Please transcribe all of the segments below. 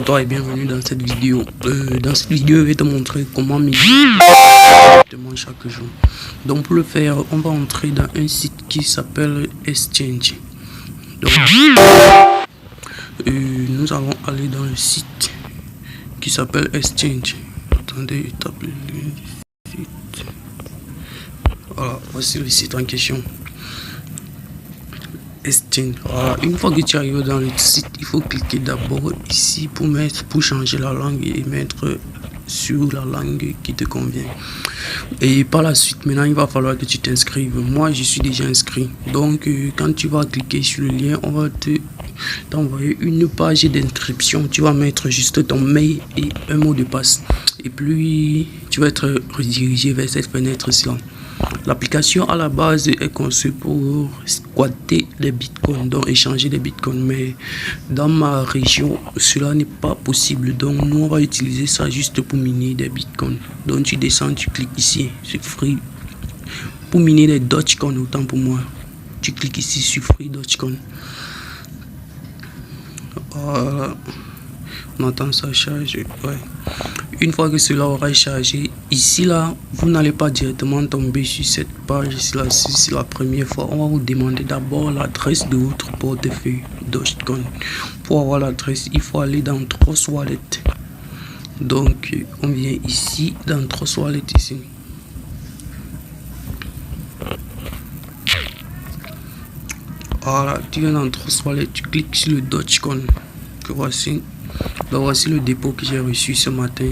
toi et bienvenue dans cette vidéo. Dans cette vidéo, je vais te montrer comment miner chaque jour. Donc pour le faire, on va entrer dans un site qui s'appelle Exchange. Donc, nous allons aller dans le site qui s'appelle Exchange. Attendez, je tape le site. Voilà, voici le site en question. Exchange. Voilà. Une fois que tu arrives dans le site, il faut cliquer d'abord ici pour changer la langue et mettre sur la langue qui te convient. Et par la suite, maintenant, il va falloir que tu t'inscrives. Moi, je suis déjà inscrit. Donc, quand tu vas cliquer sur le lien, on va t'envoyer une page d'inscription. Tu vas mettre juste ton mail et un mot de passe. Et puis, tu vas être redirigé vers cette fenêtre-ci. L'application à la base est conçue pour squatter les bitcoins, donc échanger des bitcoins. Mais dans ma région, cela n'est pas possible. Donc, nous, on va utiliser ça juste pour miner des bitcoins. Donc, tu descends, tu cliques ici sur Free. Pour miner des Dogecoin, autant pour moi. Tu cliques ici sur Free Dogecoin. Voilà. On attend ça charge. Ouais. Une fois que cela aura chargé, ici là, vous n'allez pas directement tomber sur cette page. Ici là, c'est la première fois. On va vous demander d'abord l'adresse de votre portefeuille Dogecoin. Pour avoir l'adresse, il faut aller dans Trust Wallet. Donc, on vient ici dans Trust Wallet ici. Voilà, tu viens dans Trust Wallet, tu cliques sur le Dogecoin que voici. Donc voici le dépôt que j'ai reçu ce matin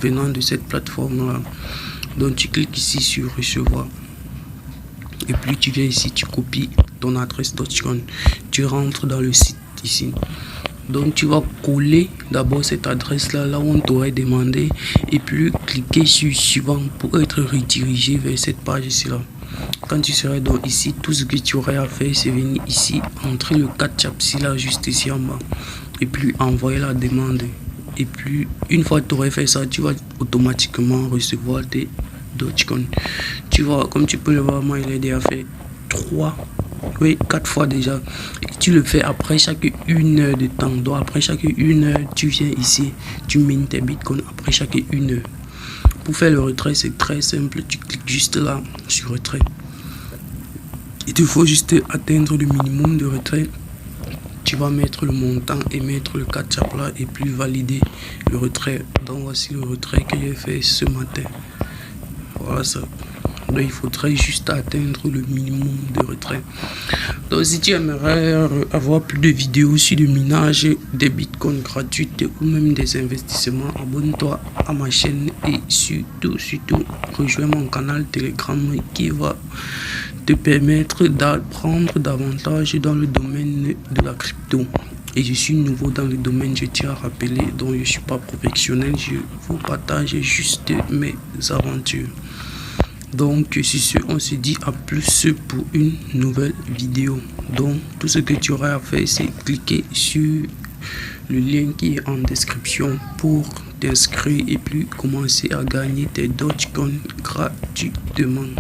venant de cette plateforme là. Donc tu cliques ici sur recevoir et puis tu viens ici, tu copies ton adresse Dogecoin, tu rentres dans le site ici. Donc tu vas coller d'abord cette adresse là où on t'aurait demandé et puis cliquer sur suivant pour être redirigé vers cette page ici là. Quand tu seras donc ici, tout ce que tu aurais à faire, c'est venir ici, entrer le CAPTCHA là juste ici en bas et puis envoyer la demande. Et puis une fois que tu aurais fait ça, tu vas automatiquement recevoir tes Dogecoin. Tu vois, comme tu peux le voir, moi il a déjà fait 4 fois déjà. Et tu le fais après chaque 1 heure de temps. Donc après chaque 1 heure, tu viens ici, tu mines tes bitcoins après chaque 1 heure. Pour faire le retrait, c'est très simple. Tu cliques juste là sur retrait. Il te faut juste atteindre le minimum de retrait. Tu vas mettre le montant et mettre le CAPTCHA là et puis valider le retrait. Donc voici le retrait que j'ai fait ce matin. Voilà ça. Donc il faudrait juste atteindre le minimum de retrait. Donc si tu aimerais avoir plus de vidéos sur le minage des bitcoins gratuites ou même des investissements, abonne-toi à ma chaîne et surtout rejoins mon canal Telegram qui va te permettre d'apprendre davantage dans le domaine de la crypto. Et je suis nouveau dans le domaine, je tiens à rappeler, donc je ne suis pas professionnel, je vous partage juste mes aventures. Donc sur ce, on se dit à plus pour une nouvelle vidéo. Donc tout ce que tu auras à faire, c'est cliquer sur le lien qui est en description pour t'inscrire et puis commencer à gagner tes Dogecoin gratuitement.